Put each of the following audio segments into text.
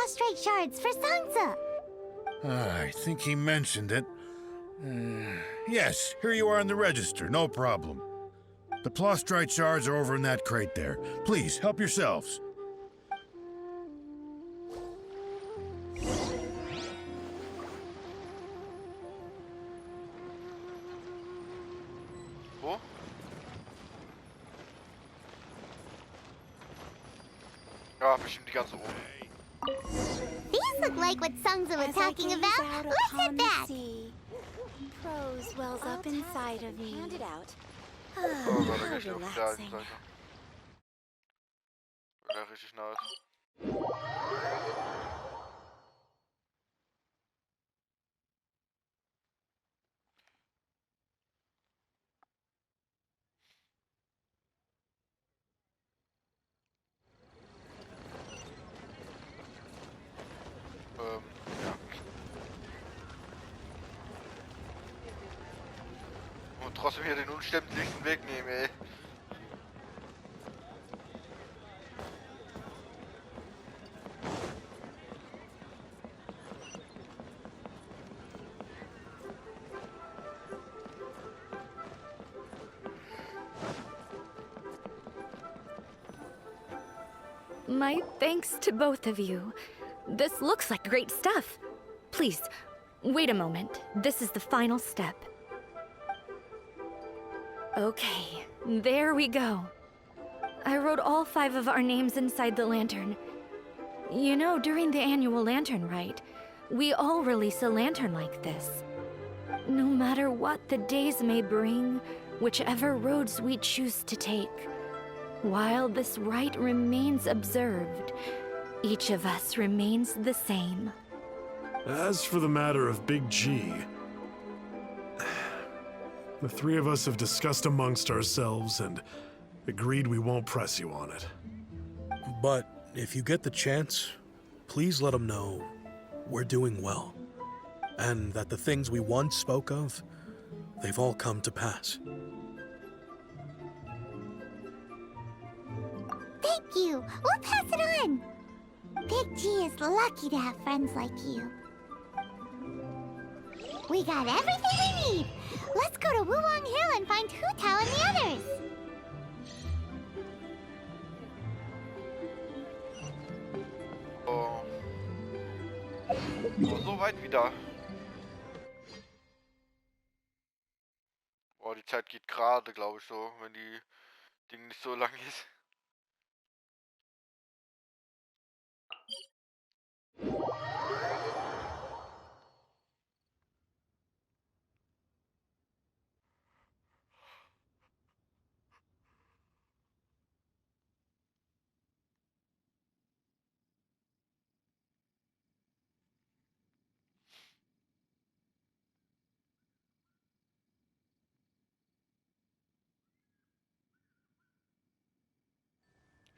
prostrate shards for Sansa. I think he mentioned it. Yes, here you are in the register, no problem. The prostrate shards are over in that crate there. Please, help yourselves. Wo? Ja, bestimmt die ganze oben. These look like what Sansa was talking about. Look at that! Prose wells up inside of me. Hand it out. Oh Gott, da gleich auf der alten Seite. Ja, richtig nice. Ja. Und trotzdem hier den unsterblichen Weg nehmen, ey. My thanks to both of you. This looks like great stuff. Please, wait a moment. This is the final step. Okay, there we go. I wrote all 5 of our names inside the lantern. You know, during the annual lantern rite, we all release a lantern like this. No matter what the days may bring, whichever roads we choose to take, while this rite remains observed, each of us remains the same. As for the matter of Big G, the 3 of us have discussed amongst ourselves and agreed we won't press you on it. But if you get the chance, please let him know we're doing well, and that the things we once spoke of, they've all come to pass. Thank you. We'll pass it on. Big G is lucky to have friends like you. We got everything we need. Let's go to Wulong Hill and find Hu Tao and the others. Oh. Oh, so weit wieder. Boah, die Zeit geht gerade, glaube ich, so, wenn die Ding nicht so lang ist.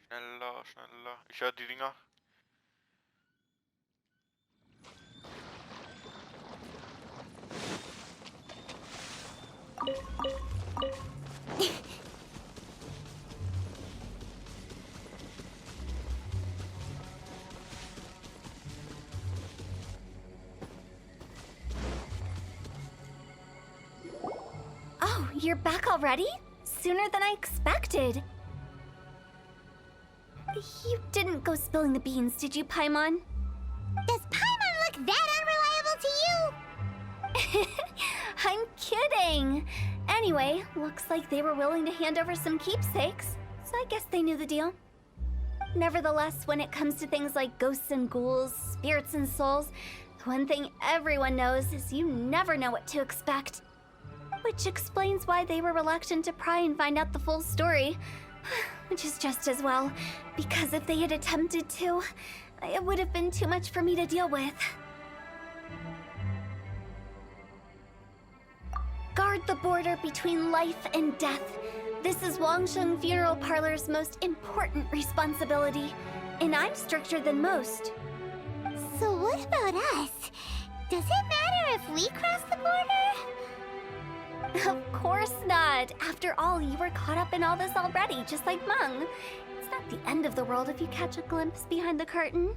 Schneller, schneller. Ich höre die Dinger. Oh, you're back already? Sooner than I expected. You didn't go spilling the beans, did you, Paimon? Does Paimon look that unreliable to you? I'm kidding. Anyway, looks like they were willing to hand over some keepsakes, so I guess they knew the deal. Nevertheless, when it comes to things like ghosts and ghouls, spirits and souls, the one thing everyone knows is you never know what to expect. Which explains why they were reluctant to pry and find out the full story. Which is just as well, because if they had attempted to, it would have been too much for me to deal with. Guard the border between life and death. This is Wangsheng Funeral Parlor's most important responsibility, and I'm stricter than most. So what about us? Does it matter if we cross the border? Of course not. After all, you were caught up in all this already, just like Meng. It's not the end of the world if you catch a glimpse behind the curtain.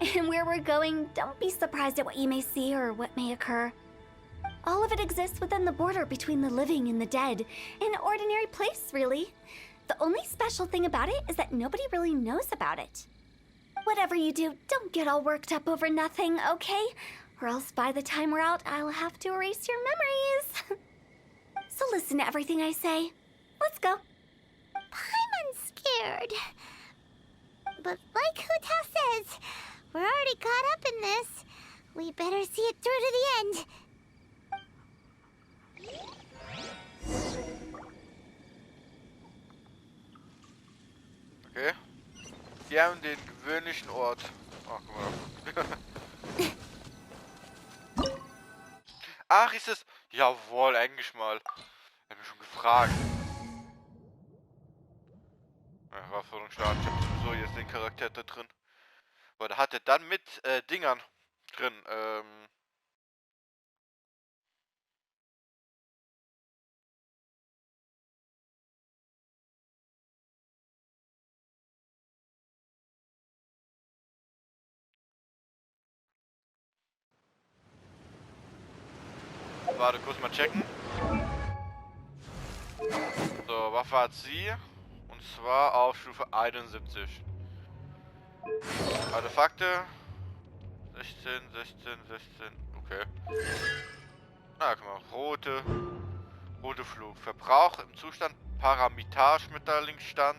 And where we're going, don't be surprised at what you may see or what may occur. All of it exists within the border between the living and the dead. An ordinary place, really. The only special thing about it is that nobody really knows about it. Whatever you do, don't get all worked up over nothing, okay? Or else by the time we're out, I'll have to erase your memories. So listen to everything I say. Let's go. Paimon's scared. But like Huta says, we're already caught up in this. We better see it through to the end. Okay. Wir haben den gewöhnlichen Ort. Ach, guck mal. Ach, ist es? Jawohl, eigentlich mal. Ich hab mich schon gefragt. Ja, Herausforderung starten. Ich hab sowieso jetzt den Charakter da drin. Aber da hat er dann mit Dingern drin. Warte, kurz mal checken. So, Waffe hat sie. Und zwar auf Stufe 71. Artefakte. 16, 16, 16. Okay. Ah, guck mal. Rote Flug. Verbrauch im Zustand Paramitar-Schmetterlingsstand.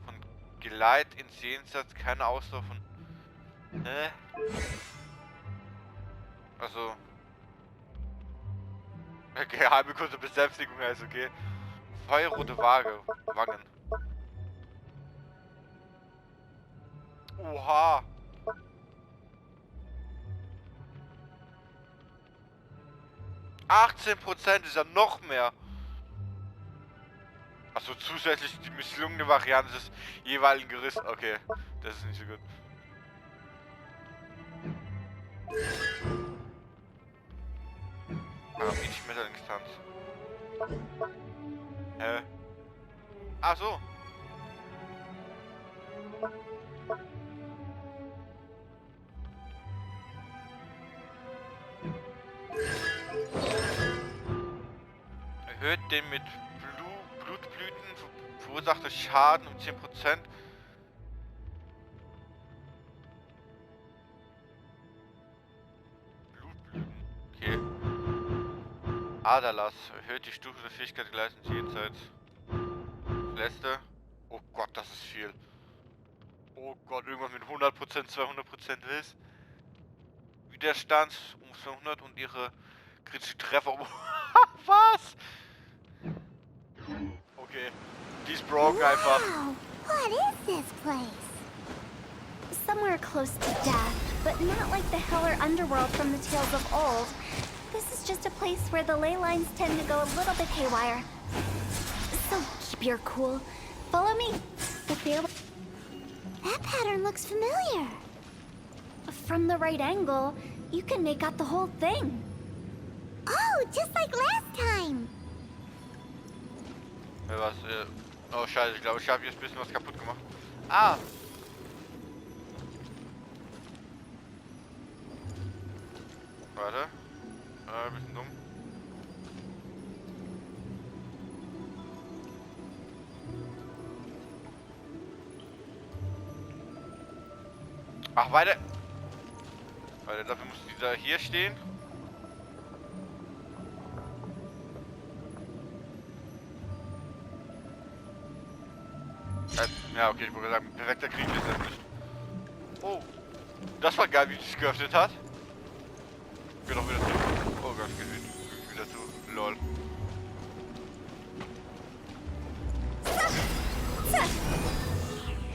Von Geleit ins Jenseits. Keine Ausdauer von... Hä? Also... Geheime kurze Besänftigung heißt okay. Feuerrote Wangen. Oha. %, ist ja noch mehr. Achso, zusätzlich die misslungene Variante des jeweiligen Gerisses. Okay, das ist nicht so gut. Schmetterlingstanz. Hä? Ach so. Erhöht den mit Blutblüten verursachte Schaden um 10%. Okay. Aderlass. Erhöht die Stufe der Fähigkeit gleich ins Jenseits. Letzte. Oh Gott, das ist viel. Oh Gott, irgendwas mit 100%, 200% ist. Widerstand um 200 und ihre kritische Treffer um... Was? Okay. Die ist broken einfach. Wow, what is this place? Somewhere close to death, but not like the hell or underworld from the tales of old. This is just a place where the ley lines tend to go a little bit haywire. So keep your cool. Follow me. That pattern looks familiar. From the right angle, you can make out the whole thing. Oh, just like last time. Was? Oh scheiße, ich glaube, ich habe jetzt ein bisschen was kaputt gemacht. Ah! Warte. Ein bisschen dumm. Ach, weiter. Warte, dafür muss dieser hier stehen. Ja, okay, ich wollte sagen, perfekter Krieg ist das nicht. Oh, das war geil, wie es sich geöffnet hat. Ich geh doch wieder zu. Oh Gott, geht wieder zu. Lol.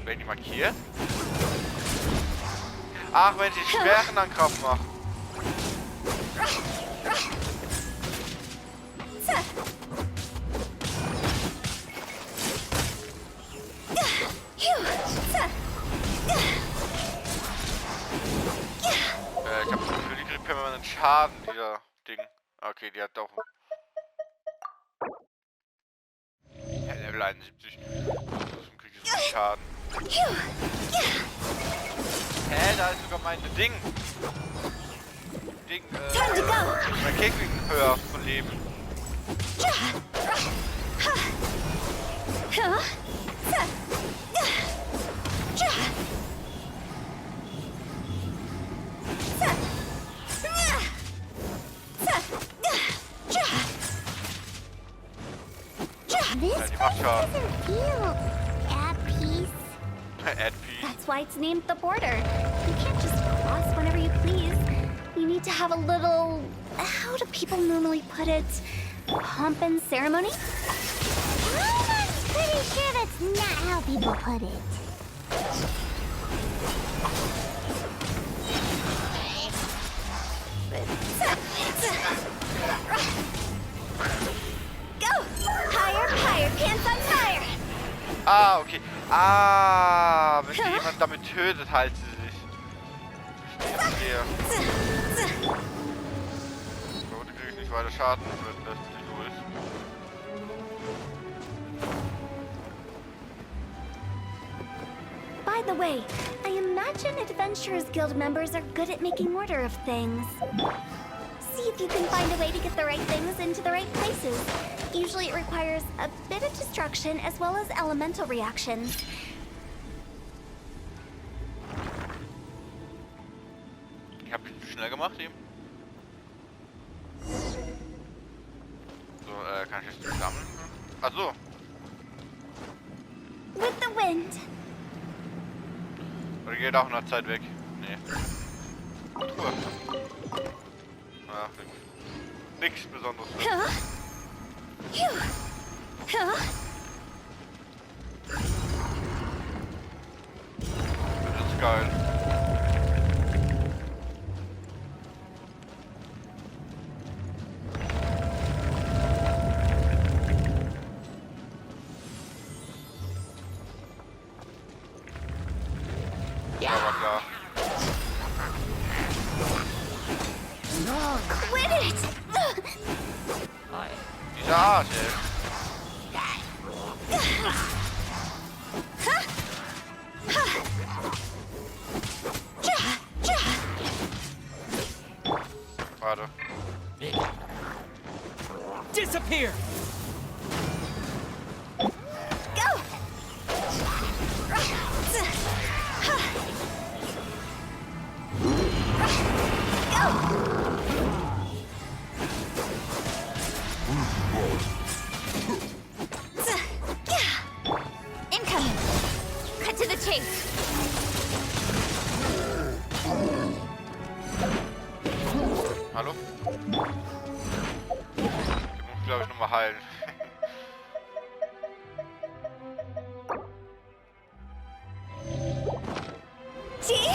Werden die markiert? Ach, wenn sie schweren Angriff machen. Ich hab das Gefühl, die kriegt permanent Schaden, dieser Ding. Okay, die hat doch... Ja, Level 71. Trotzdem kriegt sie Schaden. Hä, da ist sogar mein Ding. Time to go. Mein Kegling höher von Leben. This Ja, die macht Schaden. doesn't feel at peace. At peace. That's why it's named the border. You can't just cross whenever you please. You need to have a little... How do people normally put it? Pomp and ceremony? I'm pretty sure that's not how people put it. Go! Higher, higher, pants on fire! Ah, okay. Ah, wenn sie jemand damit tötet, heilt sie sich. Verstehe. So, die kriege ich nicht weiter Schaden, wenn das nicht so ist. By the way, I imagine Adventurers Guild members are good at making order of things. See if you can find a way to get the right things into the right places. Usually it requires a bit of destruction as well as elemental reactions. Ich habe ihn schnell gemacht eben. So, kann ich jetzt zusammen? Ach so. With the wind. Oder geht auch nach Zeit weg? Nee. Truhe. Ach, nix Besonderes. Huh? Phew. Huh? Das ist geil. Ja, war klar. Quit it! Dieser Arsch, ey. Warte. Disappear! Go! Incoming! Cut to the chase! Hallo? Ich muss, glaube ich, nochmal heilen. See?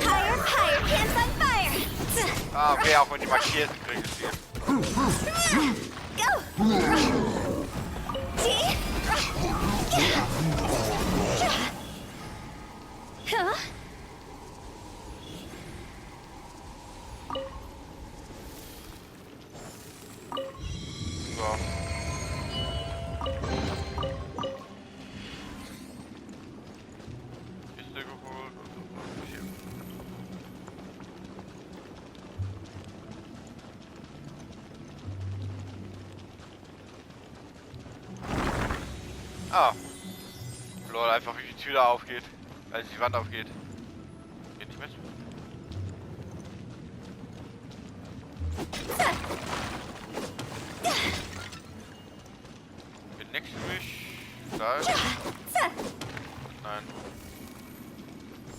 Higher, higher, pants on fire! Ah, okay, auch wenn die markiert kriegen sie. Go! See? Huh? So. Kiste geholt und so. Hier. Ah. Lol, einfach wie die Tür da aufgeht. Als die Wand aufgeht. Geht nicht mit. Geht nix für mich. Da ist. Nein.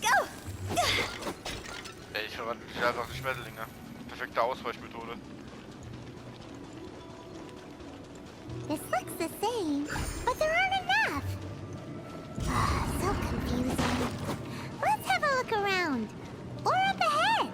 Go! Ey, ich verwandle mich einfach in Schmetterlinge. Perfekte Ausweichmethode. This looks the same, but there aren't enough. So confusing. Let's have a look around. Or up ahead.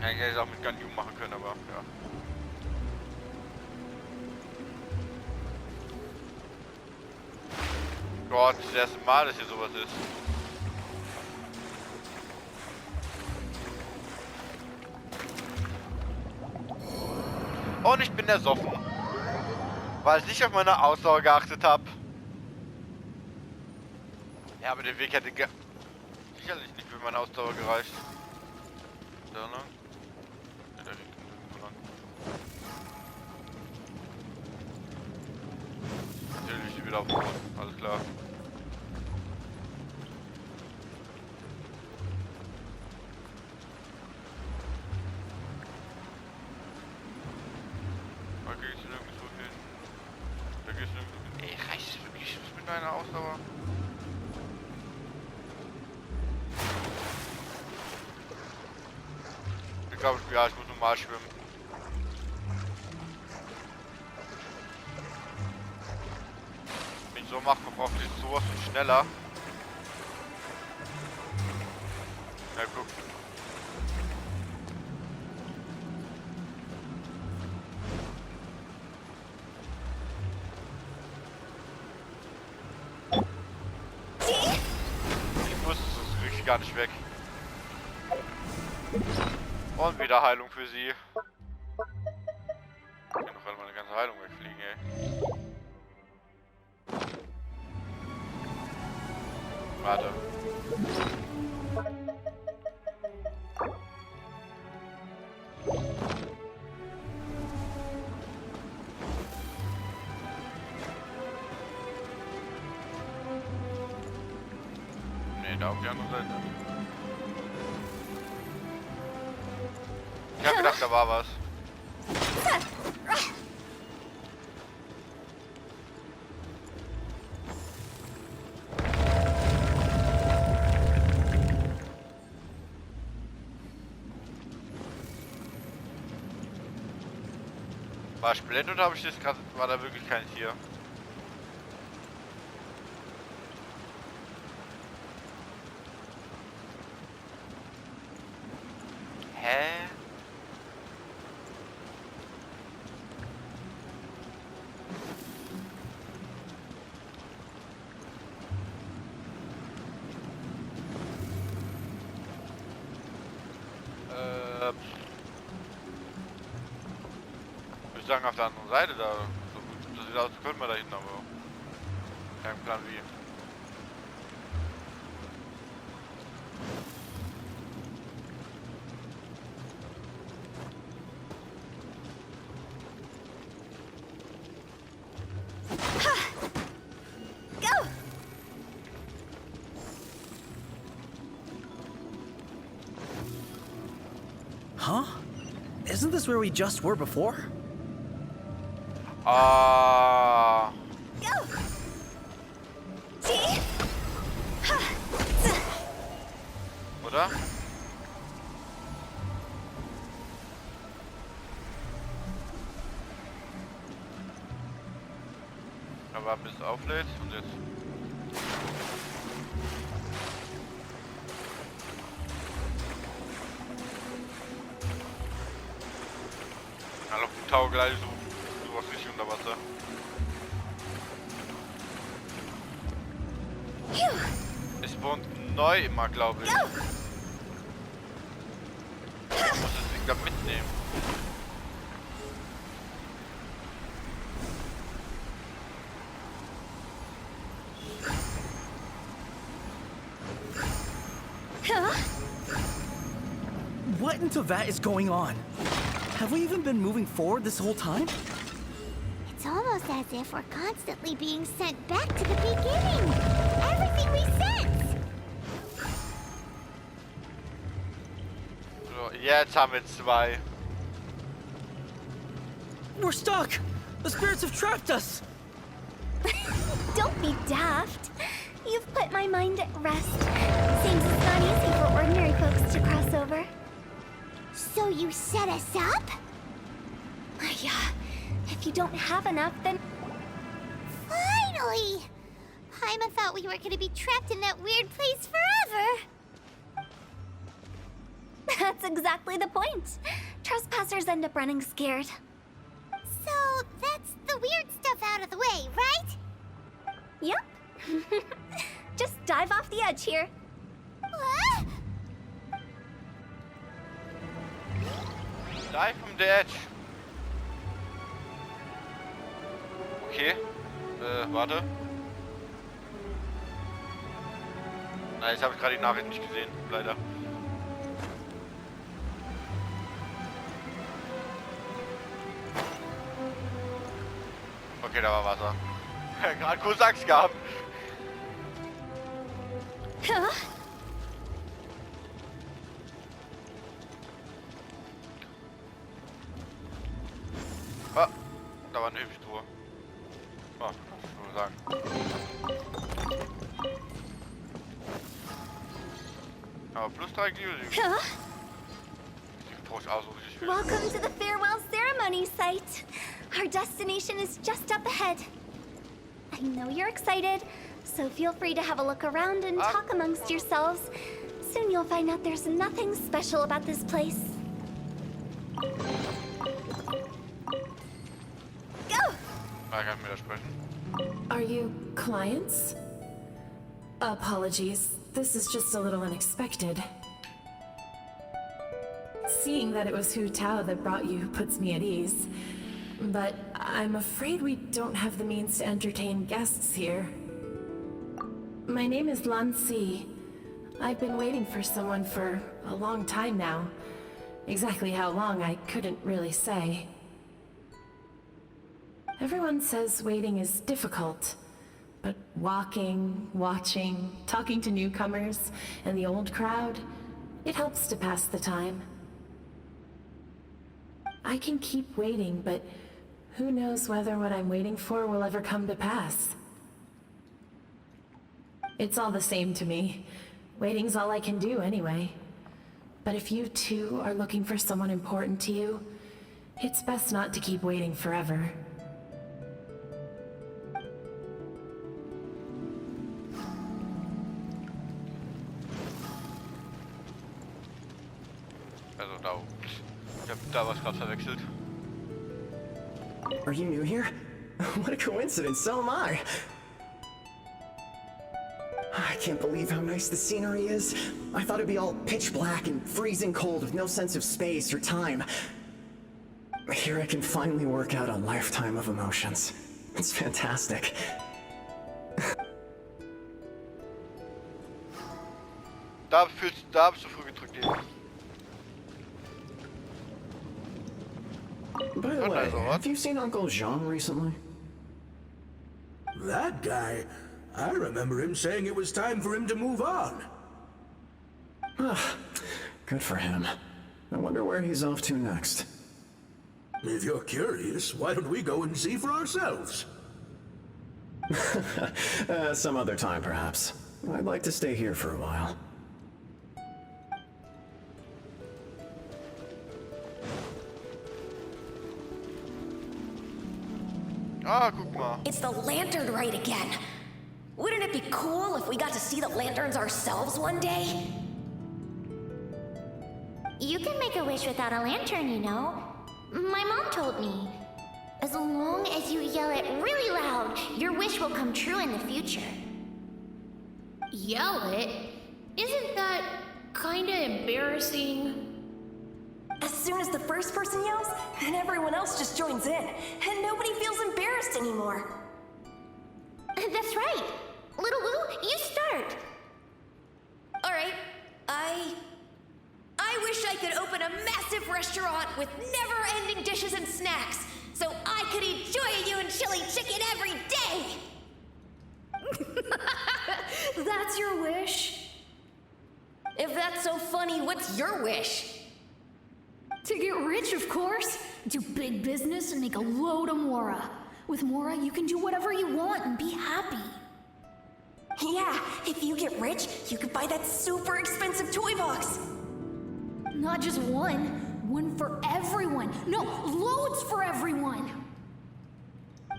Eigentlich hätte ich es auch mit Ganyu machen können, aber ja. Gott, das erste Mal, dass hier sowas ist. Und ich bin ersoffen, weil ich nicht auf meine Ausdauer geachtet habe. Ja, aber der Weg hätte sicherlich nicht für meine Ausdauer gereicht. Da lang? Ja, da liegt irgendwo lang. Natürlich wieder auf den Boden, alles klar. Da geht's nirgendwo hin. Da geht's nirgendwo hin. Ey, reicht es wirklich mit meiner Ausdauer? Ich glaube, ja, ich muss normal schwimmen. Wenn ich so mache, braucht ich sowas von schneller. Ja, guck. Ich wusste es wirklich gar nicht weg. Und wieder Heilung für sie. Ich kann doch gerade meine ganze Heilung wegfliegen, ey. Warte. Nee, da auf die andere Seite. Ich hab gedacht, da war was. War ich blind oder habe ich das gerade? War da wirklich kein Tier? Hä? Ich würde sagen auf der anderen Seite da. So gut, das sieht aus, als könnten wir da hinten, aber kein Plan wie. Huh? Isn't this where we just were before? Oder? Aber bis es auflädt und jetzt. Hallo, Tau gleich so was richtig unter Wasser. Es spawnt neu immer, glaube ich. Ich muss das Ding da mitnehmen. What into that is going on? Have we even been moving forward this whole time? It's almost as if we're constantly being sent back to the beginning. Everything resets. So, jetzt haben wir zwei. We're stuck! The spirits have trapped us! Don't be daft. You've put my mind at rest. Seems it's not easy for ordinary folks to cross over. So you set us up? Yeah. If you don't have enough, then... Finally! Paimon thought we were gonna be trapped in that weird place forever. That's exactly the point. Trespassers end up running scared. So that's the weird stuff out of the way, right? Yep. Just dive off the edge here. Dive from the edge. Okay. Warte. Nein, jetzt habe ich gerade die Nachricht nicht gesehen, leider. Okay, da war Wasser. Gerade kurz Angst gehabt. Huh? Ah, da war eine Hüpftruhe. Oh, kann ich nur sagen. Aber plus 3 Kilo. Huh? Die Truhe ist auch so richtig viel. Welcome to the farewell ceremony site. Our destination is just up ahead. I know you're excited, so feel free to have a look around and talk amongst yourselves. Soon you'll find out there's nothing special about this place. Go! Ah, kann ich mir das sprechen. Are you clients? Apologies, this is just a little unexpected. Seeing that it was Hu Tao that brought you puts me at ease. But I'm afraid we don't have the means to entertain guests here. My name is Lan Si. I've been waiting for someone for a long time now. Exactly how long, I couldn't really say. Everyone says waiting is difficult, but walking, watching, talking to newcomers, and the old crowd, it helps to pass the time. I can keep waiting, but who knows whether what I'm waiting for will ever come to pass. It's all the same to me. Waiting's all I can do anyway. But if you too are looking for someone important to you, it's best not to keep waiting forever. Also da. Ich hab da was gerade verwechselt. Are you new here? What a coincidence, so am I. I can't believe how nice the scenery is. I thought it'd be all pitch black and freezing cold with no sense of space or time. Here I can finally work out a lifetime of emotions. It's fantastic. Da hab ich zu früh gedrückt eben. By the way, have you seen Uncle Jean recently? That guy? I remember him saying it was time for him to move on. Good for him. I wonder where he's off to next. If you're curious, why don't we go and see for ourselves? Some other time, perhaps. I'd like to stay here for a while. Ah, guck mal. It's the lantern rite again. Wouldn't it be cool if we got to see the lanterns ourselves one day? You can make a wish without a lantern, you know. My mom told me. As long as you yell it really loud, your wish will come true in the future. Yell it? Isn't that kinda embarrassing? As soon as the first person yells, then everyone else just joins in, and nobody feels embarrassed anymore. That's right. Little Wu, you start. All right, I wish I could open a massive restaurant with never-ending dishes and snacks, so I could enjoy you and chili chicken every day. That's your wish? If that's so funny, what's your wish? To get rich, of course. Do big business and make a load of Mora. With Mora, you can do whatever you want and be happy. Yeah, if you get rich, you could buy that super expensive toy box. Not just one. One for everyone. No, loads for everyone.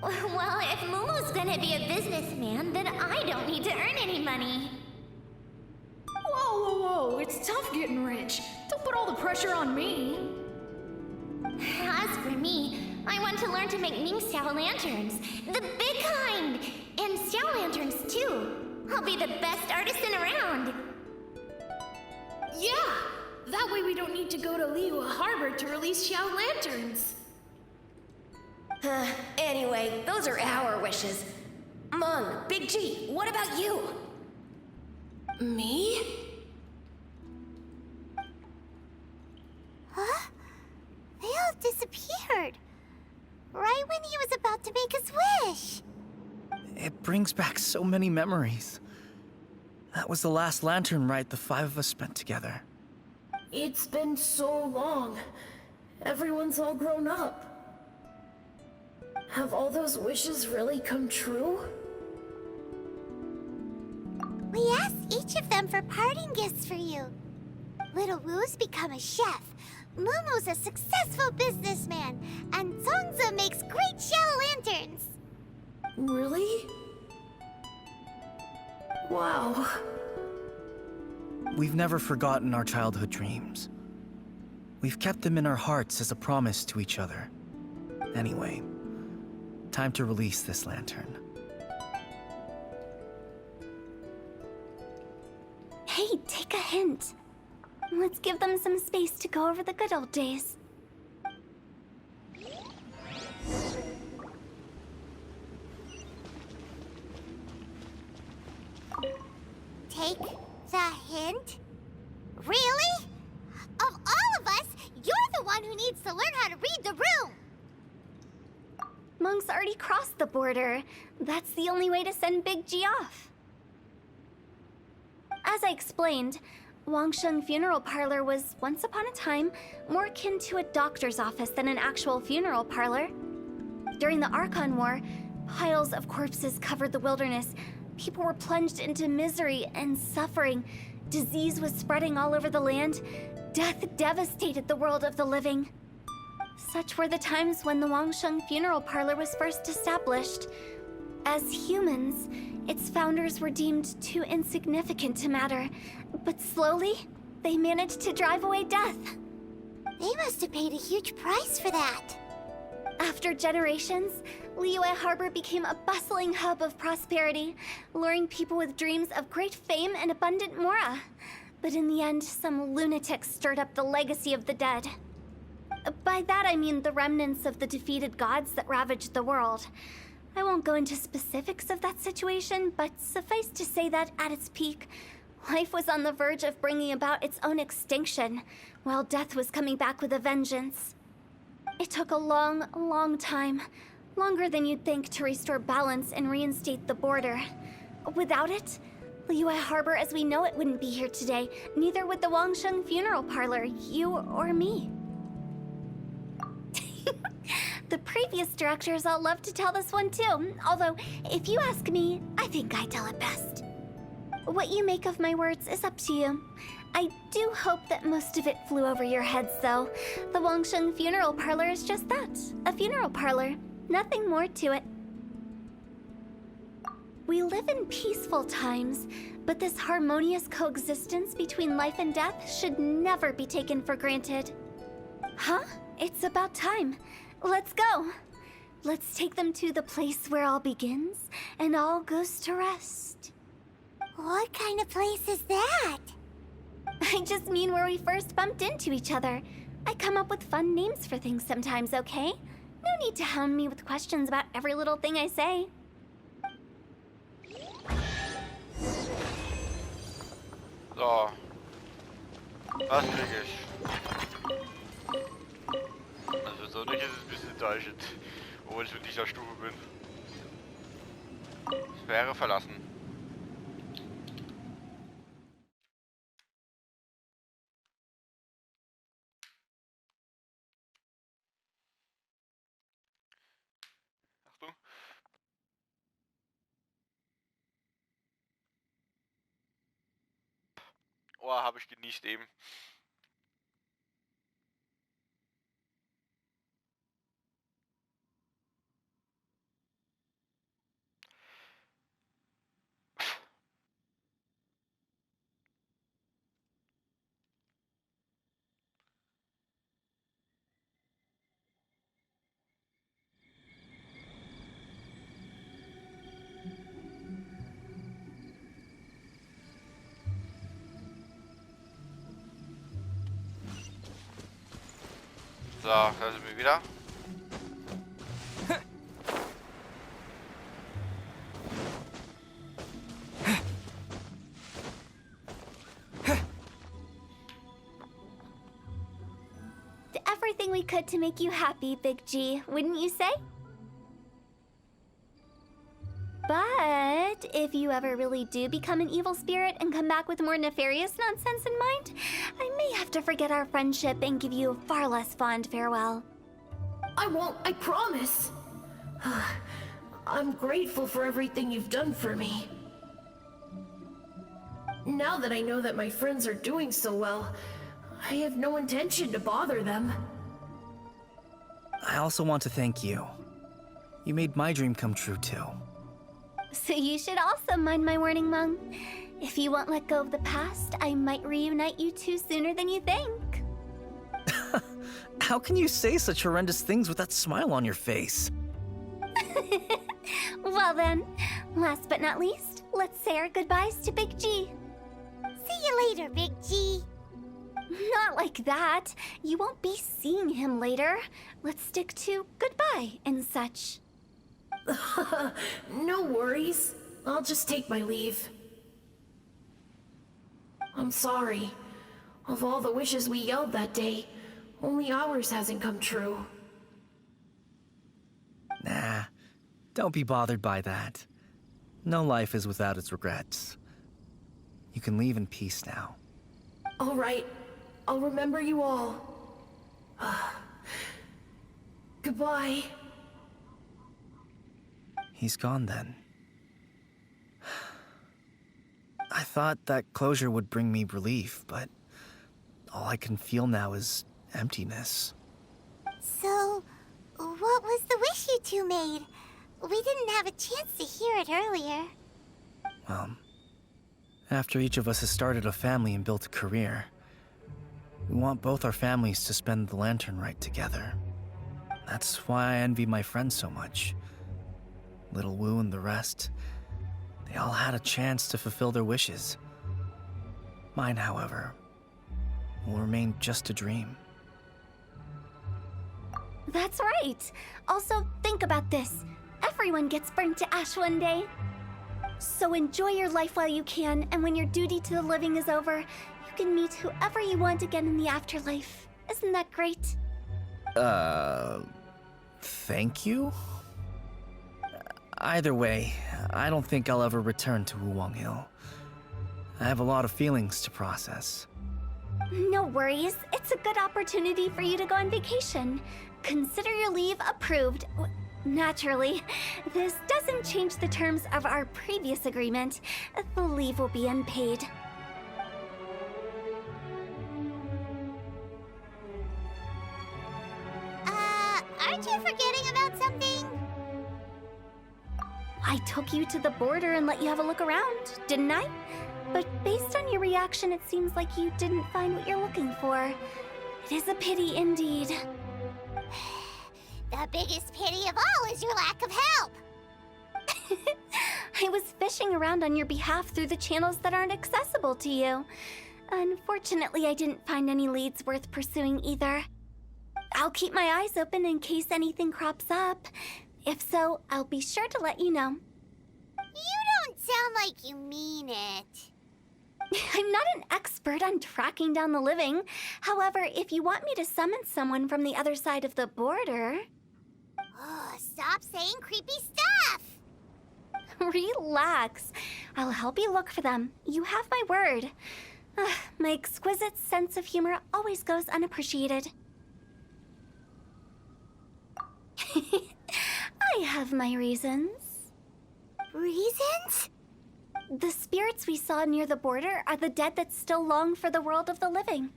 Well, if Momo's gonna be a businessman, then I don't need to earn any money. Whoa, whoa, whoa. It's tough getting rich. Don't put all the pressure on me. As for me, I want to learn to make Ming Xiao lanterns, the big kind, and these shower lanterns, too. I'll be the best artisan around. Yeah! That way we don't need to go to Liyue Harbor to release Xiao lanterns. Anyway, those are our wishes. Mung, Big G, what about you? Me? Huh? They all disappeared. Right when he was about to make his wish. It brings back so many memories. That was the last lantern ride the 5 of us spent together. It's been so long. Everyone's all grown up. Have all those wishes really come true? We asked each of them for parting gifts for you. Little Wu's become a chef, Mumu's a successful businessman, and Zongza makes great shell lanterns. Really? Wow. We've never forgotten our childhood dreams. We've kept them in our hearts as a promise to each other. Anyway, time to release this lantern. Hey, take a hint. Let's give them some space to go over the good old days. Take the hint? Really? Of all of us, you're the one who needs to learn how to read the room. Monk's already crossed the border. That's the only way to send Big G off. As I explained, Wangsheng Funeral Parlor was, once upon a time, more akin to a doctor's office than an actual funeral parlor. During the Archon War, piles of corpses covered the wilderness. People were plunged into misery and suffering. Disease was spreading all over the land. Death devastated the world of the living. Such were the times when the Wangsheng Funeral Parlor was first established. As humans, its founders were deemed too insignificant to matter, but slowly, they managed to drive away death. They must have paid a huge price for that. After generations, Liyue Harbor became a bustling hub of prosperity, luring people with dreams of great fame and abundant mora. But in the end, some lunatics stirred up the legacy of the dead. By that I mean the remnants of the defeated gods that ravaged the world. I won't go into specifics of that situation, but suffice to say that at its peak, life was on the verge of bringing about its own extinction, while death was coming back with a vengeance. It took a long, long time, longer than you'd think, to restore balance and reinstate the border. Without it, Liyue Harbor as we know it wouldn't be here today, neither would the Wangsheng Funeral Parlor, you or me. The previous directors all love to tell this one too, although, if you ask me, I think I tell it best. What you make of my words is up to you. I do hope that most of it flew over your heads, though. The Wangsheng Funeral Parlor is just that, a funeral parlor. Nothing more to it. We live in peaceful times, but this harmonious coexistence between life and death should never be taken for granted. Huh? It's about time. Let's go. Let's take them to the place where all begins and all goes to rest. What kind of place is that? I just mean where we first bumped into each other. I come up with fun names for things sometimes, okay? No need to hound me with questions about every little thing I say. So. Was krieg ich? Also so nicht ist es ein bisschen enttäuschend, obwohl ich in dieser Stufe bin. Sphäre verlassen. Achtung. Oh, habe ich genießt eben. So, da sind wir wieder. Did everything we could to make you happy, Big G, wouldn't you say? But if you ever really do become an evil spirit and come back with more nefarious nonsense in mind, I may have to forget our friendship and give you a far less fond farewell. I won't, I promise. I'm grateful for everything you've done for me. Now that I know that my friends are doing so well, I have no intention to bother them. I also want to thank you. You made my dream come true, too. So you should also mind my warning, Mung. If you won't let go of the past, I might reunite you two sooner than you think. How can you say such horrendous things with that smile on your face? Well then, last but not least, let's say our goodbyes to Big G. See you later, Big G. Not like that. You won't be seeing him later. Let's stick to goodbye and such. No worries. I'll just take my leave. I'm sorry. Of all the wishes we yelled that day, only ours hasn't come true. Nah, don't be bothered by that. No life is without its regrets. You can leave in peace now. All right. I'll remember you all. Goodbye. He's gone then. I thought that closure would bring me relief, but all I can feel now is emptiness. So, what was the wish you two made? We didn't have a chance to hear it earlier. Well, after each of us has started a family and built a career, we want both our families to spend the Lantern Rite together. That's why I envy my friends so much. Little Wu and the rest, they all had a chance to fulfill their wishes. Mine, however, will remain just a dream. That's right. Also, think about this. Everyone gets burnt to ash one day. So enjoy your life while you can, and when your duty to the living is over, you can meet whoever you want again in the afterlife. Isn't that great? Thank you? Either way, I don't think I'll ever return to Wuwang Hill. I have a lot of feelings to process. No worries. It's a good opportunity for you to go on vacation. Consider your leave approved. Naturally, this doesn't change the terms of our previous agreement. The leave will be unpaid. Aren't you forgetting about something? I took you to the border and let you have a look around, didn't I? But based on your reaction, it seems like you didn't find what you're looking for. It is a pity indeed. The biggest pity of all is your lack of help. I was fishing around on your behalf through the channels that aren't accessible to you. Unfortunately, I didn't find any leads worth pursuing either. I'll keep my eyes open in case anything crops up. If so, I'll be sure to let you know. You don't sound like you mean it. I'm not an expert on tracking down the living. However, if you want me to summon someone from the other side of the border... Oh, stop saying creepy stuff! Relax. I'll help you look for them. You have my word. My exquisite sense of humor always goes unappreciated. I have my reasons. Reasons? The spirits we saw near the border are the dead that still long for the world of the living.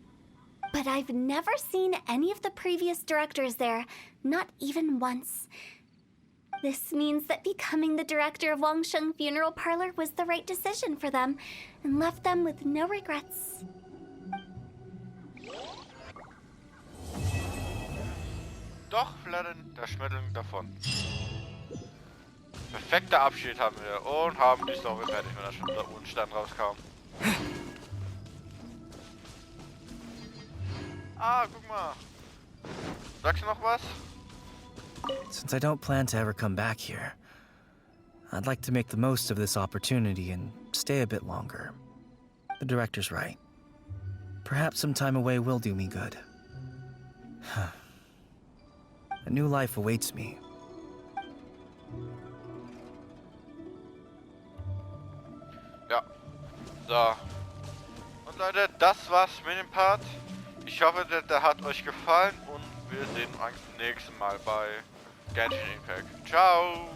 But I've never seen any of the previous directors there, not even once. This means that becoming the director of Wangsheng Funeral Parlor was the right decision for them, and left them with no regrets. Doch flattern der Schmetterling davon. Perfekter Abschied haben wir und haben die Story fertig, wenn er schon der Unstand rauskam. Ah, guck mal. Sagst du noch was? Since I don't plan to ever come back here, I'd like to make the most of this opportunity and stay a bit longer. The director's right. Perhaps some time away will do me good. A new life awaits me. Ja. So. Und Leute, das war's mit dem Part. Ich hoffe, der hat euch gefallen und wir sehen uns beim nächsten Mal bei Genshin Impact. Ciao!